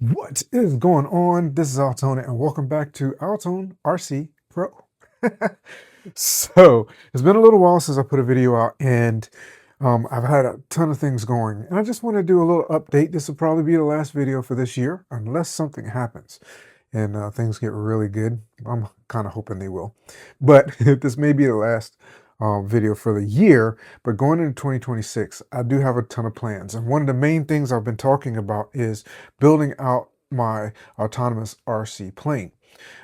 What is going on? This is AlTone, and welcome back to AlToneRCPro. So it's been a little while since I put a video out, and I've had a ton of things going, and I just want to do a little update. This will probably be the last video for this year, unless something happens and things get really good. I'm kind of hoping they will, but this may be the last video for the year. But going into 2026, I do have a ton of plans, and one of the main things I've been talking about is building out my autonomous RC plane.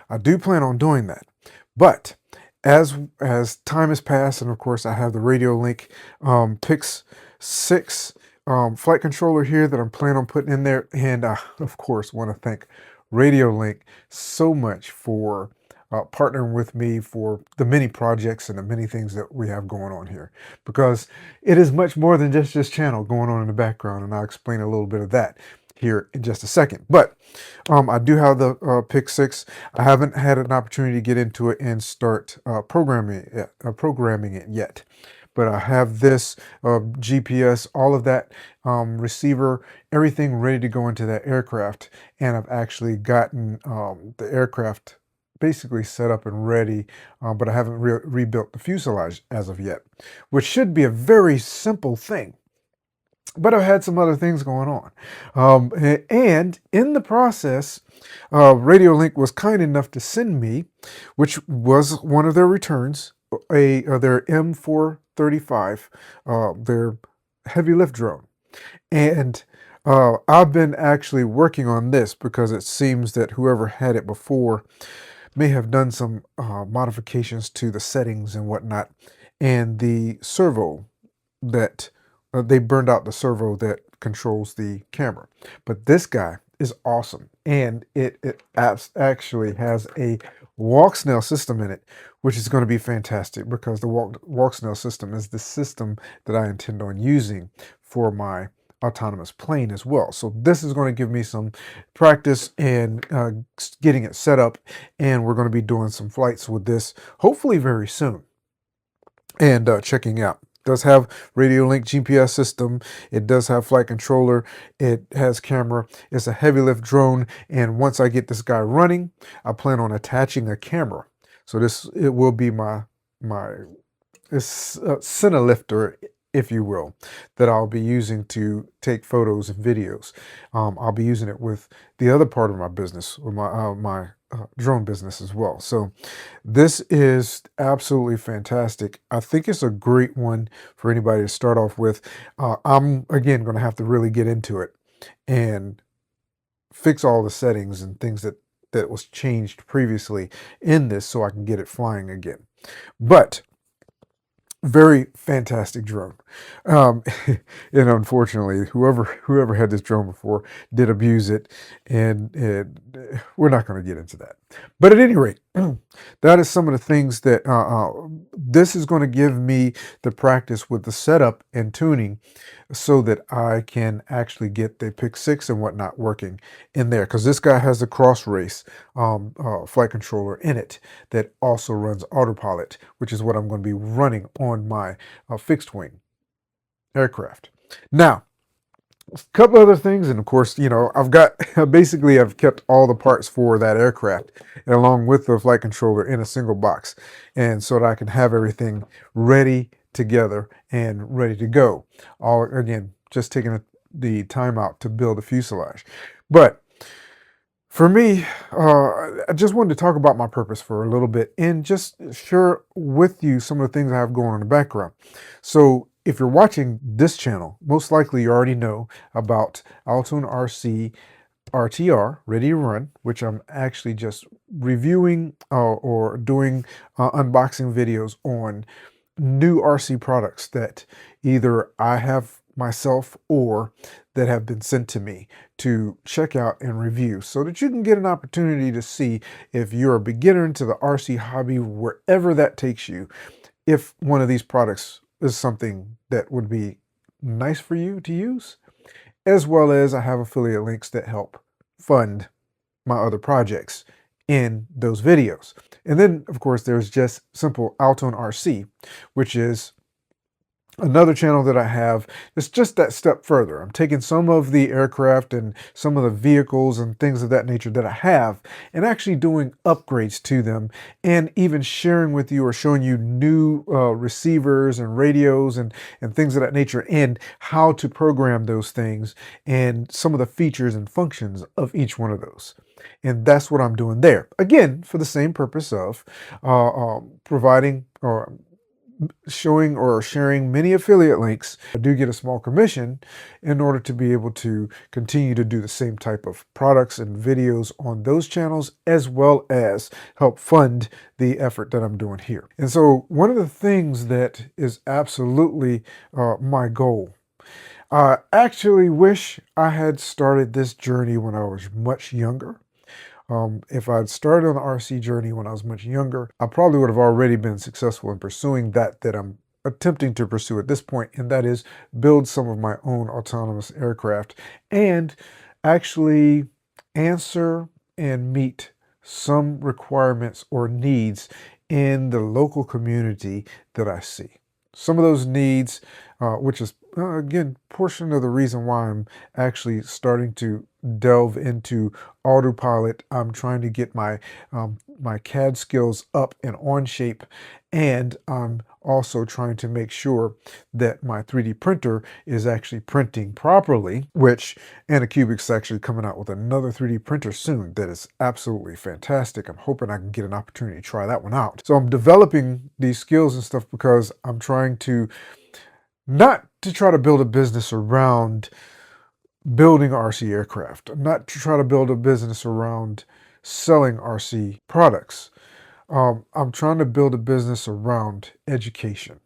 I do plan on doing that, but as time has passed, and of course I have the Radio Link Pix 6 flight controller here that I'm planning on putting in there, and I of course want to thank Radio Link so much for partnering with me for the many projects and the many things that we have going on here, because it is much more than just this channel going on in the background, and I'll explain a little bit of that here in just a second. But I do have the Pick 6. I haven't had an opportunity to get into it and start programming it yet. But I have this GPS, all of that receiver, everything ready to go into that aircraft. And I've actually gotten the aircraft basically set up and ready, but I haven't rebuilt the fuselage as of yet, which should be a very simple thing. But I've had some other things going on. And in the process, Radio Link was kind enough to send me, which was one of their returns, their M435, their heavy lift drone. And I've been actually working on this because it seems that whoever had it before may have done some modifications to the settings and whatnot. And the servo that they burned out the servo that controls the camera. But this guy is awesome. And it actually has a walk snail system in it, which is going to be fantastic, because the walk snail system is the system that I intend on using for my autonomous plane as well. So this is going to give me some practice and getting it set up, and we're going to be doing some flights with this hopefully very soon, and checking out. It does have Radio Link GPS system. It does have flight controller. It has camera. It's a heavy lift drone, and once I get this guy running, I plan on attaching a camera. So it will be my center lifter, if you will, that I'll be using to take photos and videos. I'll be using it with the other part of my business, with my drone business as well. So this is absolutely fantastic. I think it's a great one for anybody to start off with. I'm again going to have to really get into it and fix all the settings and things that was changed previously in this, so I can get it flying again. But very fantastic drone. And unfortunately, whoever had this drone before did abuse it, and we're not going to get into that. But at any rate, that is some of the things that this is going to give me the practice with the setup and tuning, so that I can actually get the Pick 6 and whatnot working in there, because this guy has the cross race flight controller in it that also runs autopilot, which is what I'm going to be running on my fixed wing aircraft. Now, a couple other things, and of course, I've got basically I've kept all the parts for that aircraft, and along with the flight controller, in a single box, and so that I can have everything ready together and ready to go. All again, just taking the time out to build a fuselage. But for me, I just wanted to talk about my purpose for a little bit and just share with you some of the things I have going on in the background. So if you're watching this channel, most likely you already know about AlToneRC RTR, Ready to Run, which I'm actually just reviewing or doing unboxing videos on new RC products that either I have myself or that have been sent to me to check out and review, so that you can get an opportunity to see, if you're a beginner into the RC hobby, wherever that takes you, if one of these products is something that would be nice for you to use, as well as I have affiliate links that help fund my other projects in those videos. And then, of course, there's just simple AlTone RC, which is Another channel that I have is just that step further. I'm taking some of the aircraft and some of the vehicles and things of that nature that I have and actually doing upgrades to them, and even sharing with you or showing you new receivers and radios and things of that nature, and how to program those things and some of the features and functions of each one of those. And that's what I'm doing there. Again, for the same purpose of providing or showing or sharing many affiliate links. I do get a small commission in order to be able to continue to do the same type of products and videos on those channels, as well as help fund the effort that I'm doing here. And so one of the things that is absolutely my goal, I actually wish I had started this journey when I was much younger. If I'd started on the RC journey when I was much younger, I probably would have already been successful in pursuing that I'm attempting to pursue at this point, and that is build some of my own autonomous aircraft and actually answer and meet some requirements or needs in the local community that I see. Some of those needs, which is again portion of the reason why I'm actually starting to delve into autopilot. I'm trying to get my my CAD skills up and on shape, and I'm also trying to make sure that my 3D printer is actually printing properly, which Anycubic's actually coming out with another 3D printer soon that is absolutely fantastic. I'm hoping I can get an opportunity to try that one out. So I'm developing these skills and stuff because I'm trying to not to try to build a business around building RC aircraft. I'm not to try to build a business around selling RC products. I'm trying to build a business around education,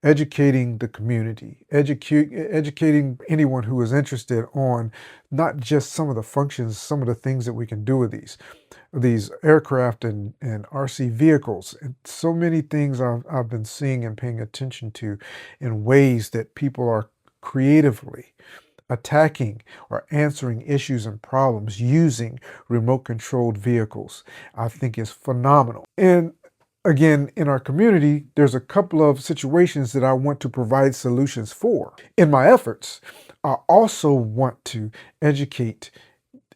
educating the community, educating anyone who is interested on not just some of the functions, some of the things that we can do with these aircraft and RC vehicles, and so many things I've been seeing and paying attention to in ways that people are creatively attacking or answering issues and problems using remote controlled vehicles, I think is phenomenal. And again, in our community, there's a couple of situations that I want to provide solutions for. In my efforts, I also want to educate,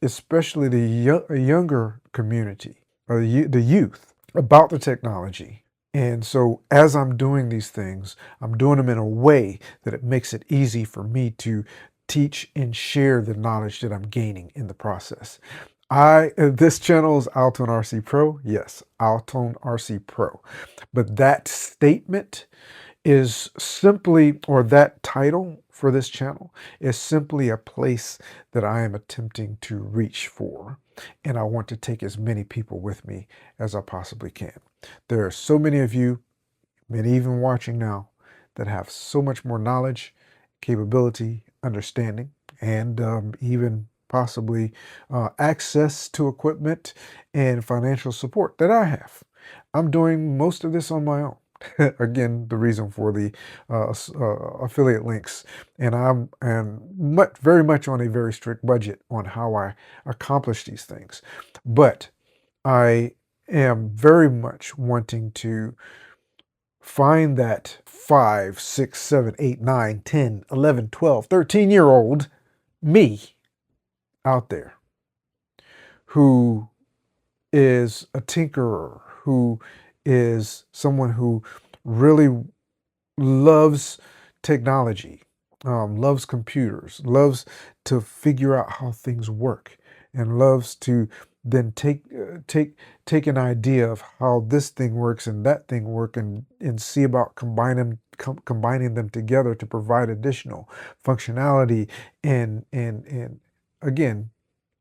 especially the younger community, or the youth, about the technology. And so as I'm doing these things, I'm doing them in a way that it makes it easy for me to teach and share the knowledge that I'm gaining in the process. This channel is AlToneRCPro. Yes, AlToneRCPro. But that statement is simply, or that title for this channel is simply a place that I am attempting to reach for. And I want to take as many people with me as I possibly can. There are so many of you, many even watching now, that have so much more knowledge, capability, understanding, and even possibly access to equipment and financial support that I have. I'm doing most of this on my own. Again, the reason for the affiliate links, and I'm very much on a very strict budget on how I accomplish these things. But I am very much wanting to find that 5, 6, 7, 8, 9, 10, 11, 12, 13-year-old me out there who is a tinkerer, who is someone who really loves technology, loves computers, loves to figure out how things work, and loves to then take an idea of how this thing works and that thing work, and see about combining them together to provide additional functionality and again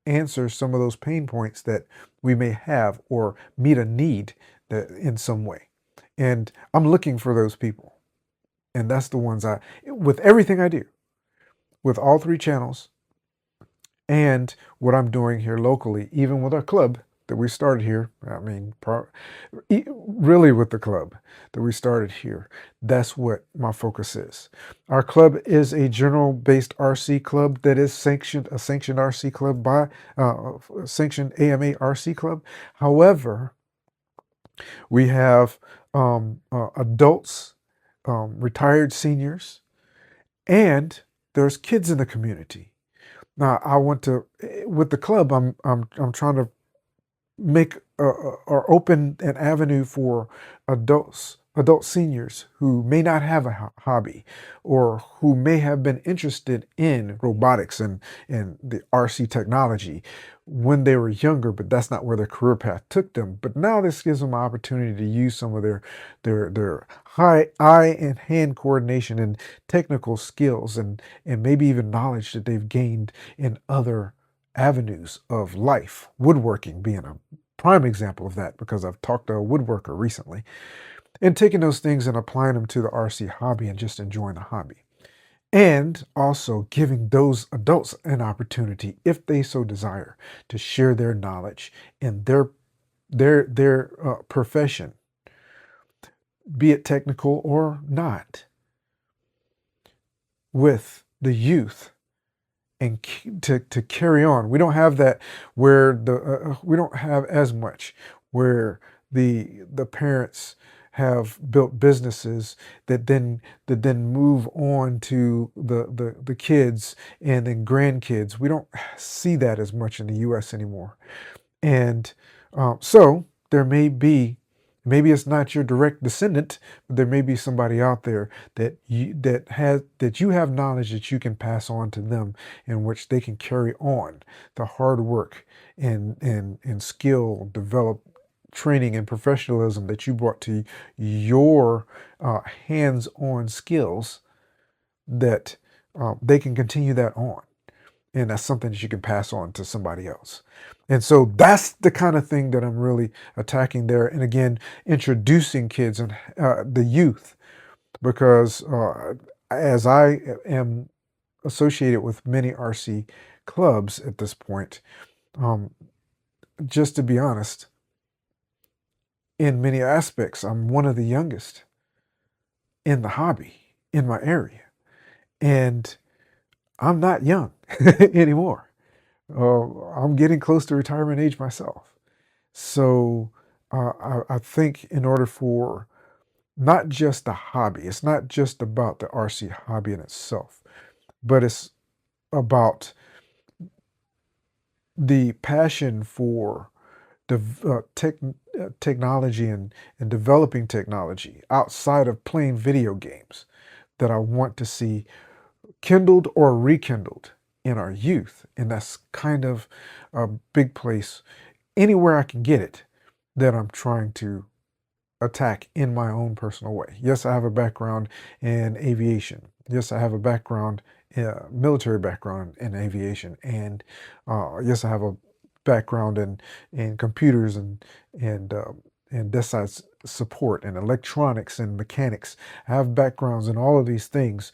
answer some of those pain points that we may have, or meet a need that in some way. And I'm looking for those people. And that's the ones with everything I do, with all three channels, and what I'm doing here locally, even with our club that we started here. I mean, really with the club that we started here, that's what my focus is. Our club is a general-based RC club that is sanctioned, a sanctioned RC club by, sanctioned AMA RC club. However, we have adults retired seniors, and there's kids in the community. Now, I want to with the club. I'm trying to make or open an avenue for adult seniors who may not have a hobby, or who may have been interested in robotics and the RC technology when they were younger, but that's not where their career path took them. But now this gives them an opportunity to use some of their high eye and hand coordination and technical skills, and maybe even knowledge that they've gained in other avenues of life, woodworking being a prime example of that, because I've talked to a woodworker recently, and taking those things and applying them to the RC hobby and just enjoying the hobby. And also giving those adults an opportunity, if they so desire, to share their knowledge in their profession, be it technical or not, with the youth, and to carry on. We don't have that where we don't have as much where the parents have built businesses that then move on to the kids and then grandkids. We don't see that as much in the U.S. anymore. And so there may be, maybe it's not your direct descendant, but there may be somebody out there that you have knowledge that you can pass on to them, in which they can carry on the hard work and skill developed training and professionalism that you brought to your hands-on skills, that they can continue that on. And that's something that you can pass on to somebody else. And so that's the kind of thing that I'm really attacking there. And again, introducing kids and the youth, because as I am associated with many RC clubs at this point, just to be honest, in many aspects, I'm one of the youngest in the hobby in my area. And I'm not young anymore. I'm getting close to retirement age myself. So I think in order for not just the hobby, it's not just about the RC hobby in itself, but it's about the passion for technology and developing technology outside of playing video games, that I want to see kindled or rekindled in our youth. And that's kind of a big place, anywhere I can get it, that I'm trying to attack in my own personal way. Yes, I have a background in aviation. Yes, I have a background, military background in aviation. And yes, I have a background in computers and desk support and electronics and mechanics. I have backgrounds in all of these things,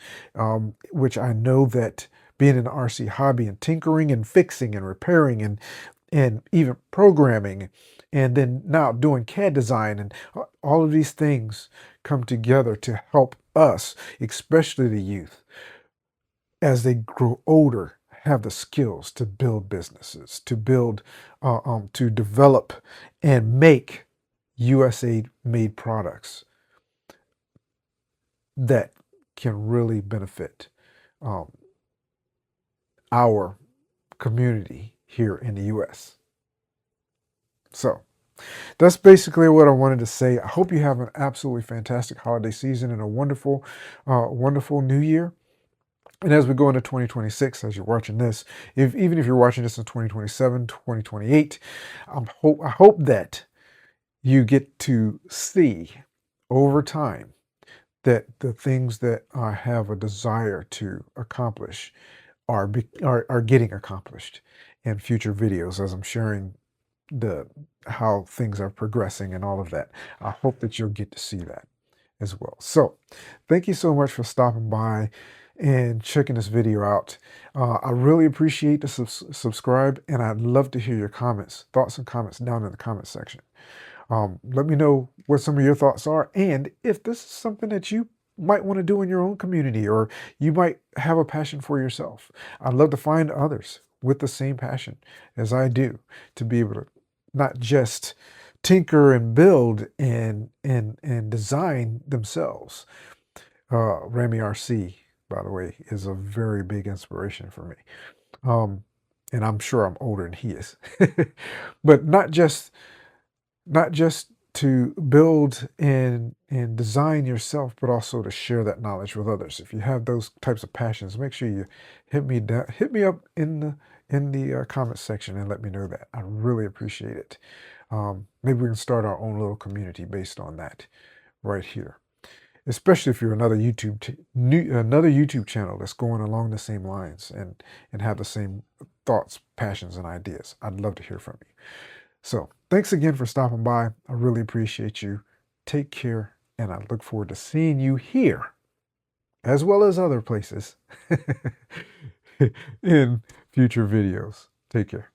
which I know that being an RC hobby and tinkering and fixing and repairing and even programming, and then now doing CAD design, and all of these things come together to help us, especially the youth, as they grow older, have the skills to build businesses, to build, to develop and make USA-made products that can really benefit our community here in the U.S. So that's basically what I wanted to say. I hope you have an absolutely fantastic holiday season and a wonderful, wonderful new year. And as we go into 2026, as you're watching this, even if you're watching this in 2027, 2028, I hope that you get to see over time that the things that I have a desire to accomplish are getting accomplished in future videos, as I'm sharing how things are progressing and all of that. I hope that you'll get to see that as well. So thank you so much for stopping by and checking this video out. I really appreciate the subscribe, and I'd love to hear your comments, thoughts and comments down in the comment section. Let me know what some of your thoughts are, and if this is something that you might want to do in your own community, or you might have a passion for yourself. I'd love to find others with the same passion as I do, to be able to not just tinker and build and design themselves, Rami RC, by the way, is a very big inspiration for me. Um, and I'm sure I'm older than he is. But not just to build and design yourself, but also to share that knowledge with others. If you have those types of passions, make sure you hit me up in the comment section and let me know that. I really appreciate it. Maybe we can start our own little community based on that right here. Especially if you're another another YouTube channel that's going along the same lines and have the same thoughts, passions, and ideas. I'd love to hear from you. So thanks again for stopping by. I really appreciate you. Take care, and I look forward to seeing you here, as well as other places, in future videos. Take care.